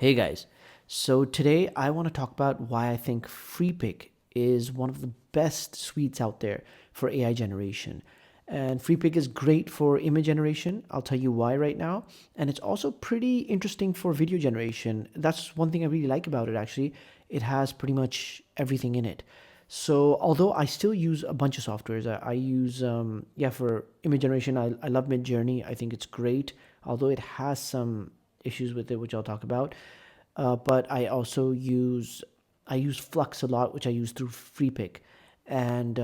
Hey guys, so today I want to talk about why I think Freepik is one of the best suites out there for AI generation. And Freepik is great for image generation. I'll tell you why right now. And it's also pretty interesting for video generation. That's one thing I really like about it actually. It has pretty much everything in it. So although I still use a bunch of softwares, I use for image generation. I love Midjourney. I think it's great, although it has some issues with it, which I'll talk about. But I use Flux a lot, which I use through Freepik, and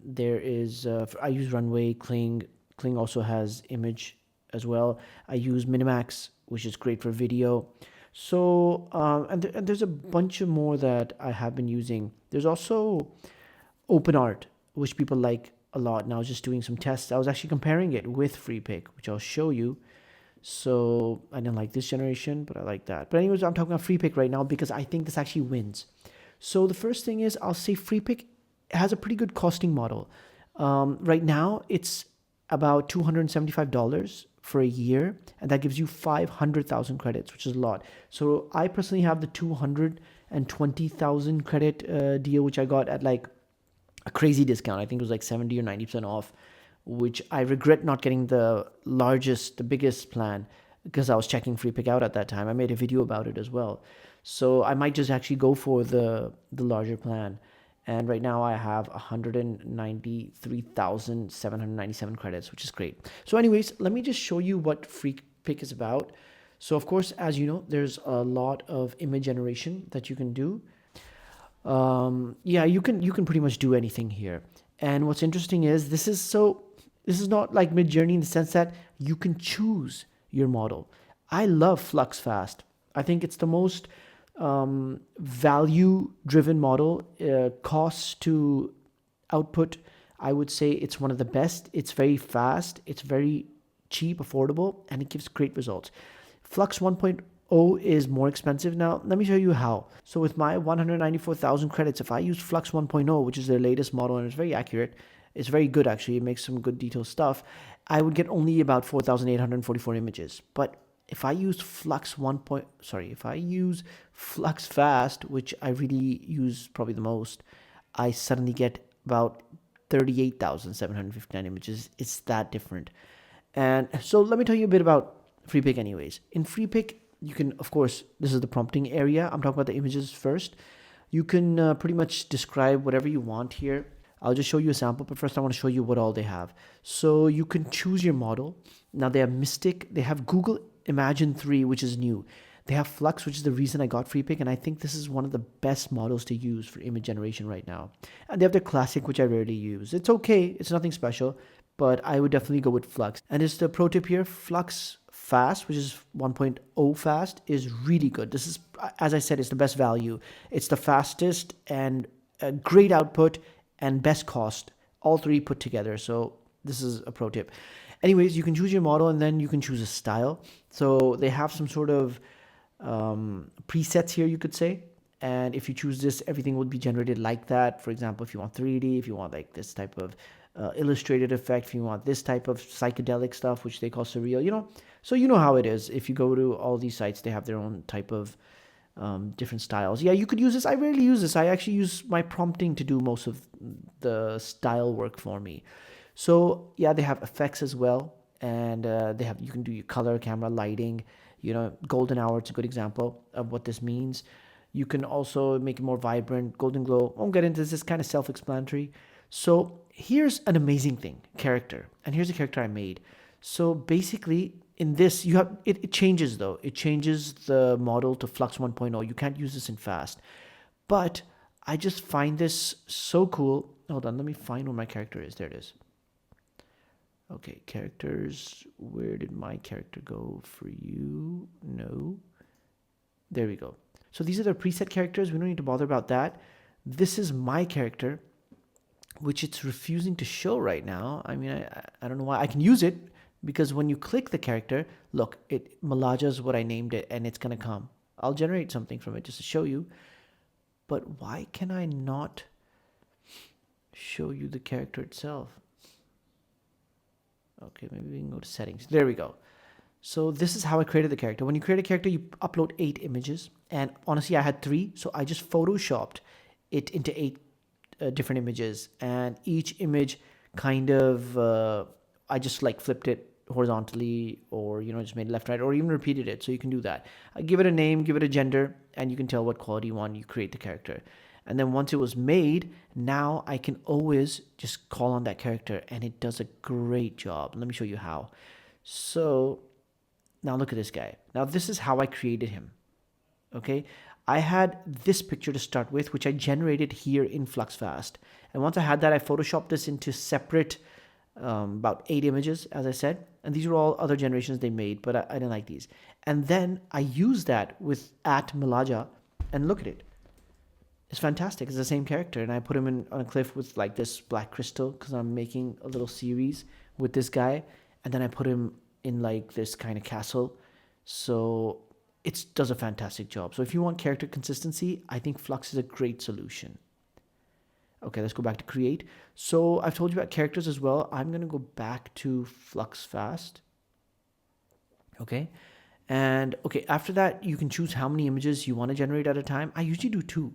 there is I use Runway. Kling also has image as well. I use Minimax, which is great for video. So and there's a bunch of more that I have been using. There's also open art, which people like a lot. And I was just doing some tests. I was actually comparing it with Freepik, which I'll show you. So I didn't like this generation, but I like that. But anyways, I'm talking about Freepik right now because I think this actually wins. So the first thing is I'll say Freepik has a pretty good costing model. Right now, it's about $275 for a year, and that gives you 500,000 credits, which is a lot. So I personally have the 220,000 credit deal, which I got at like a crazy discount. I think it was like 70 or 90% off, which I regret not getting the biggest plan because I was checking Freepik out at that time. I made a video about it as well. So I might just actually go for the larger plan. And right now I have 193,797 credits, which is great. So anyways, let me just show you what Freepik is about. So of course, as you know, there's a lot of image generation that you can do. Yeah, you can pretty much do anything here. And what's interesting is this is not like Midjourney in the sense that you can choose your model. I love Flux Fast. I think it's the most value driven model. Cost to output, I would say it's one of the best. It's very fast, it's very cheap, affordable, and it gives great results. Flux 1.0 is more expensive. Now, let me show you how. So with my 194,000 credits, if I use Flux 1.0, which is their latest model and it's very accurate, it's very good actually, it makes some good detailed stuff, I would get only about 4,844 images. But if I use if I use Flux Fast, which I really use probably the most, I suddenly get about 38,759 images. It's that different. And so let me tell you a bit about Freepik anyways. In Freepik, you can, of course, this is the prompting area. I'm talking about the images first. You can pretty much describe whatever you want here. I'll just show you a sample, but first I want to show you what all they have. So you can choose your model. Now they have Mystic, they have Google Imagine 3, which is new. They have Flux, which is the reason I got Freepik, and I think this is one of the best models to use for image generation right now. And they have the Classic, which I rarely use. It's okay, it's nothing special, but I would definitely go with Flux. And it's the pro tip here, Flux Fast, which is 1.0 fast, is really good. This is, as I said, it's the best value. It's the fastest and a great output and best cost, all three put together. So this is a pro tip. Anyways, you can choose your model and then you can choose a style. So they have some sort of presets here, you could say. And if you choose this, everything would be generated like that. For example, if you want 3D, if you want like this type of illustrated effect, if you want this type of psychedelic stuff, which they call surreal, so you know how it is. If you go to all these sites, they have their own type of different styles. Yeah, you could use this. I rarely use this. I actually use my prompting to do most of the style work for me. So yeah, they have effects as well, and you can do your color, camera, lighting. Golden hour. It's a good example of what this means. You can also make it more vibrant. Golden glow. Won't get into this. It's kind of self-explanatory. So here's an amazing thing: character. And here's a character I made. So basically, in this, you have it changes though. It changes the model to Flux 1.0. You can't use this in fast, but I just find this so cool. Hold on, let me find where my character is. There it is. Okay, characters. Where did my character go for you? No. There we go. So these are the preset characters. We don't need to bother about that. This is my character, which it's refusing to show right now. I mean, I don't know why. I can use it because when you click the character, look, it Malaja's what I named it, and it's going to come. I'll generate something from it just to show you. But why can I not show you the character itself? Okay, maybe we can go to settings. There we go. So this is how I created the character. When you create a character, you upload 8 images. And honestly, I had 3. So I just photoshopped it into 8 different images. And each image kind of, I just like flipped it horizontally, or, just made it left, right, or even repeated it. So you can do that. Give it a name, give it a gender, and you can tell what quality you want. You create the character. And then once it was made, now I can always just call on that character and it does a great job. Let me show you how. So now look at this guy. Now this is how I created him. Okay. I had this picture to start with, which I generated here in Flux Fast. And once I had that, I photoshopped this into separate, about 8 images, as I said. And these are all other generations they made, but I didn't like these. And then I used that with at Milaja, and look at it. It's fantastic. It's the same character, and I put him on a cliff with like this black crystal because I'm making a little series with this guy, and then I put him in like this kind of castle. So it does a fantastic job. So if you want character consistency, I think Flux is a great solution. Okay, let's go back to create. So I've told you about characters as well. I'm going to go back to Flux Fast. Okay. And okay, after that, you can choose how many images you want to generate at a time. I usually do 2.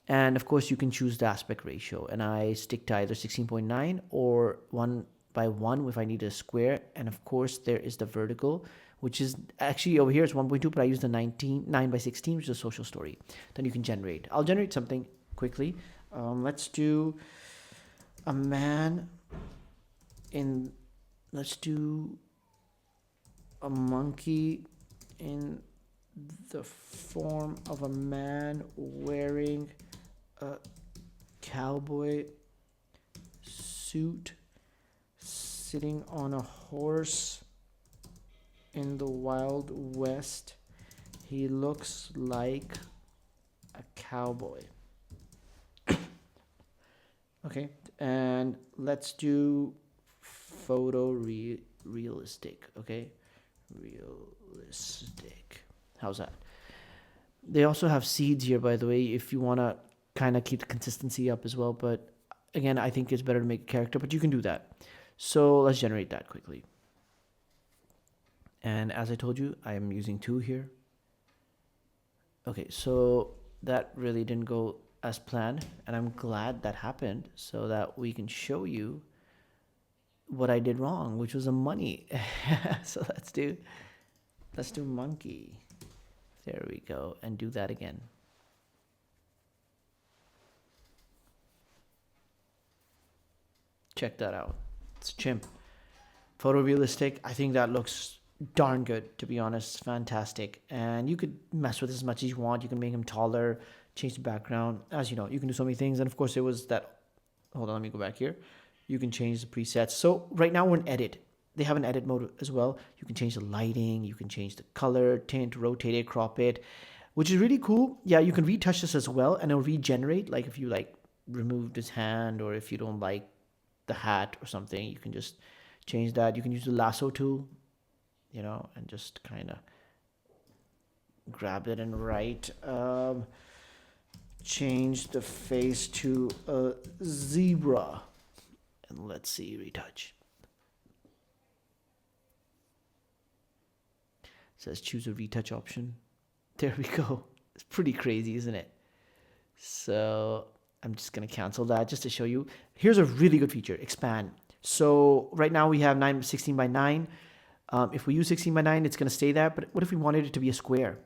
And of course, you can choose the aspect ratio. And I stick to either 16.9 or 1:1 if I need a square. And of course, there is the vertical, which is actually over here it's 1.2, but I use the 9:16, which is a social story. Then you can generate. I'll generate something quickly. Let's do a man in, let's do a monkey in the form of a man wearing a cowboy suit, sitting on a horse in the Wild West. He looks like a cowboy. Okay, and let's do photo realistic. Okay, realistic. How's that? They also have seeds here, by the way, if you want to kind of keep the consistency up as well. But again, I think it's better to make a character, but you can do that. So let's generate that quickly. And as I told you, I am using 2 here. Okay, so that really didn't go as planned, and I'm glad that happened so that we can show you what I did wrong, which was a money. So let's do monkey. There we go, and do that again. Check that out. It's a chimp. Photorealistic. I think that looks darn good, to be honest. It's fantastic. And you could mess with this as much as you want. You can make him taller, change the background. As you know, you can do so many things. And of course, there was that. Hold on, let me go back here. You can change the presets. So right now we're in edit. They have an edit mode as well. You can change the lighting. You can change the color, tint, rotate it, crop it, which is really cool. Yeah, you can retouch this as well, and it'll regenerate. Like if you like removed his hand, or if you don't like the hat or something, you can just change that. You can use the lasso tool, and just kind of grab it and right. Change the face to a zebra, and let's see, retouch. It says choose a retouch option. There we go. It's pretty crazy, isn't it? So I'm just going to cancel that just to show you. Here's a really good feature, expand. So right now we have 16 by 9. If we use 16 by 9, it's going to stay there. But what if we wanted it to be a square?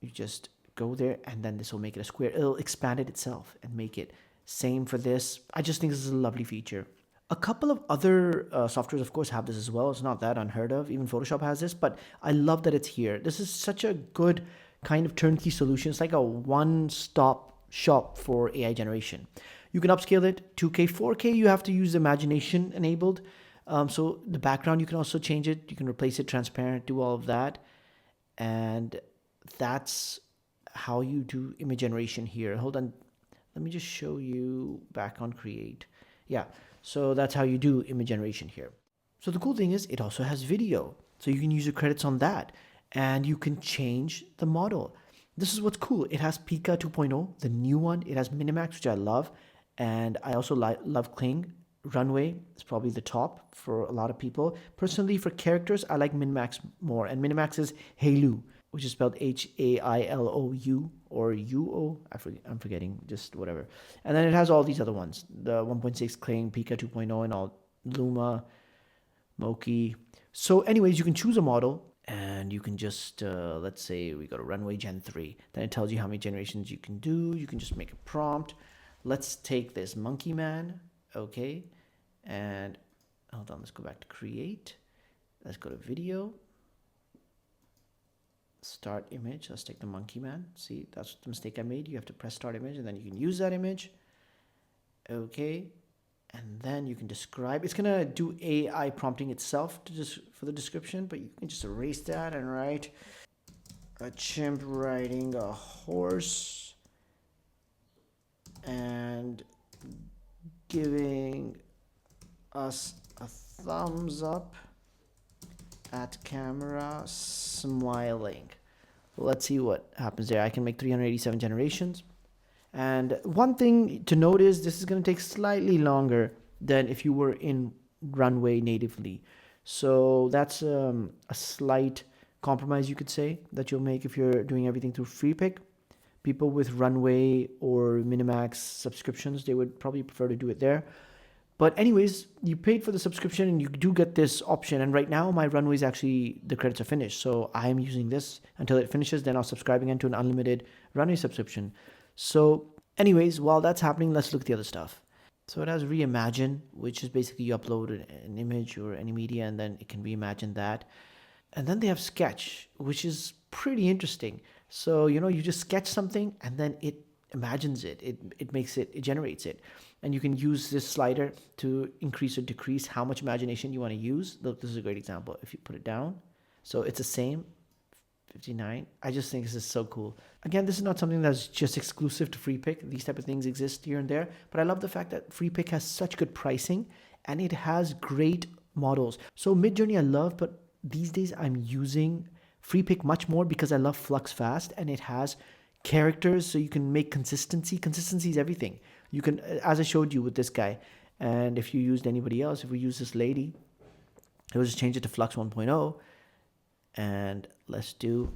You just go there, and then this will make it a square. It'll expand it itself and make it same for this. I just think this is a lovely feature. A couple of other softwares, of course, have this as well. It's not that unheard of. Even Photoshop has this, but I love that it's here. This is such a good kind of turnkey solution. It's like a one-stop shop for AI generation. You can upscale it 2K, 4K. You have to use imagination enabled. So the background, you can also change it. You can replace it transparent, do all of that. And that's how you do image generation here. Hold on. Let me just show you back on create. Yeah. So that's how you do image generation here. So the cool thing is it also has video. So you can use your credits on that, and you can change the model. This is what's cool. It has Pika 2.0, the new one. It has Minimax, which I love. And I also love Kling. Runway is probably the top for a lot of people. Personally, for characters, I like Minimax more. And Minimax is Hailu, which is spelled Hailou or UO. I'm forgetting, just whatever. And then it has all these other ones, the 1.6 Kling, Pika 2.0, and all, Luma, Moki. So anyways, you can choose a model and you can just, let's say we go to Runway Gen 3. Then it tells you how many generations you can do. You can just make a prompt. Let's take this Monkey Man, okay? And hold on, let's go back to create. Let's go to video. Start image. Let's take the Monkey Man. See, that's the mistake I made. You have to press start image and then you can use that image. Okay. And then you can describe. It's gonna do AI prompting itself to just for the description, but you can just erase that and write a chimp riding a horse and giving us a thumbs up at camera, smiling. Let's see what happens there. I can make 387 generations. And one thing to note is this is going to take slightly longer than if you were in Runway natively. So that's a slight compromise, you could say, that you'll make if you're doing everything through Freepik. People with Runway or Minimax subscriptions, they would probably prefer to do it there. But anyways, you paid for the subscription and you do get this option. And right now my Runway is actually, the credits are finished. So I'm using this until it finishes. Then I'll subscribe again to an unlimited Runway subscription. So anyways, while that's happening, let's look at the other stuff. So it has Reimagine, which is basically you upload an image or any media and then it can reimagine that. And then they have Sketch, which is pretty interesting. So, you just sketch something and then it imagines it. It generates it. And you can use this slider to increase or decrease how much imagination you want to use. Look, this is a great example. If you put it down, so it's the same, 59. I just think this is so cool. Again, this is not something that's just exclusive to Freepik. These type of things exist here and there. But I love the fact that Freepik has such good pricing and it has great models. So Midjourney I love, but these days I'm using Freepik much more because I love Flux Fast and it has characters so you can make consistency. Consistency is everything. You can, as I showed you with this guy, and if you used anybody else, if we use this lady, we'll just change it to Flux 1.0 and let's do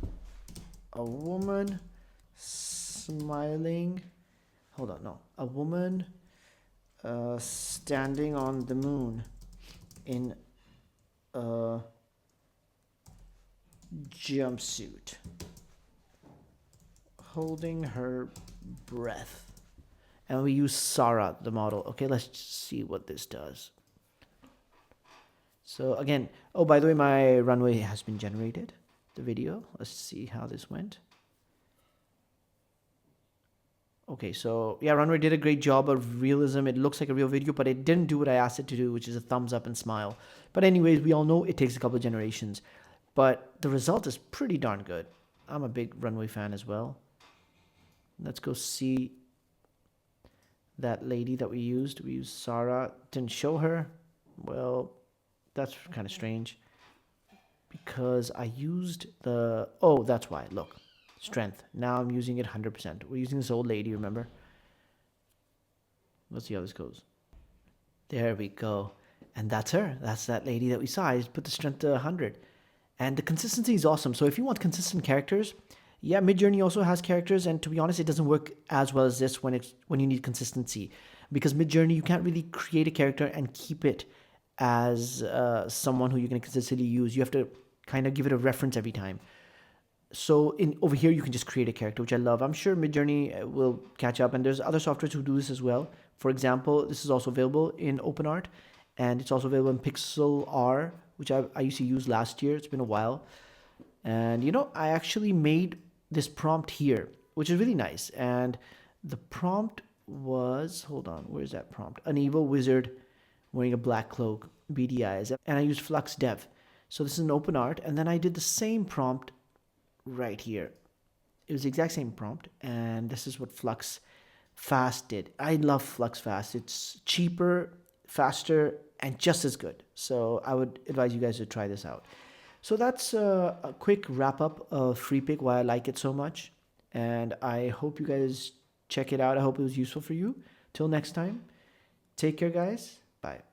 a woman smiling. Hold on, no. A woman standing on the moon in a jumpsuit, holding her breath. And we use Sarah, the model. Okay, let's see what this does. So again, oh, by the way, my Runway has been generated, the video. Let's see how this went. Okay, so yeah, Runway did a great job of realism. It looks like a real video, but it didn't do what I asked it to do, which is a thumbs up and smile. But anyways, we all know it takes a couple of generations. But the result is pretty darn good. I'm a big Runway fan as well. Let's go see that lady that we used. We used Sarah. Didn't show her. Well, that's kind of strange. Because I used the... Oh, that's why. Look. Strength. Now I'm using it 100%. We're using this old lady, remember? Let's see how this goes. There we go. And that's her. That's that lady that we saw. I just put the strength to 100. And the consistency is awesome. So if you want consistent characters, yeah, Midjourney also has characters. And to be honest, it doesn't work as well as this when you need consistency. Because Midjourney, you can't really create a character and keep it as someone who you're going to consistently use. You have to kind of give it a reference every time. So over here, you can just create a character, which I love. I'm sure Midjourney will catch up. And there's other softwares who do this as well. For example, this is also available in OpenArt. And it's also available in Pixel R, which I used to use last year. It's been a while. And, I actually made this prompt here, which is really nice. And the prompt was, hold on, where's that prompt? An evil wizard wearing a black cloak, beady eyes. And I used Flux Dev. So this is an OpenArt. And then I did the same prompt right here. It was the exact same prompt. And this is what Flux Fast did. I love Flux Fast. It's cheaper, faster, and just as good. So I would advise you guys to try this out. So that's a quick wrap up of Freepik, why I like it so much. And I hope you guys check it out. I hope it was useful for you. Till next time, take care, guys. Bye.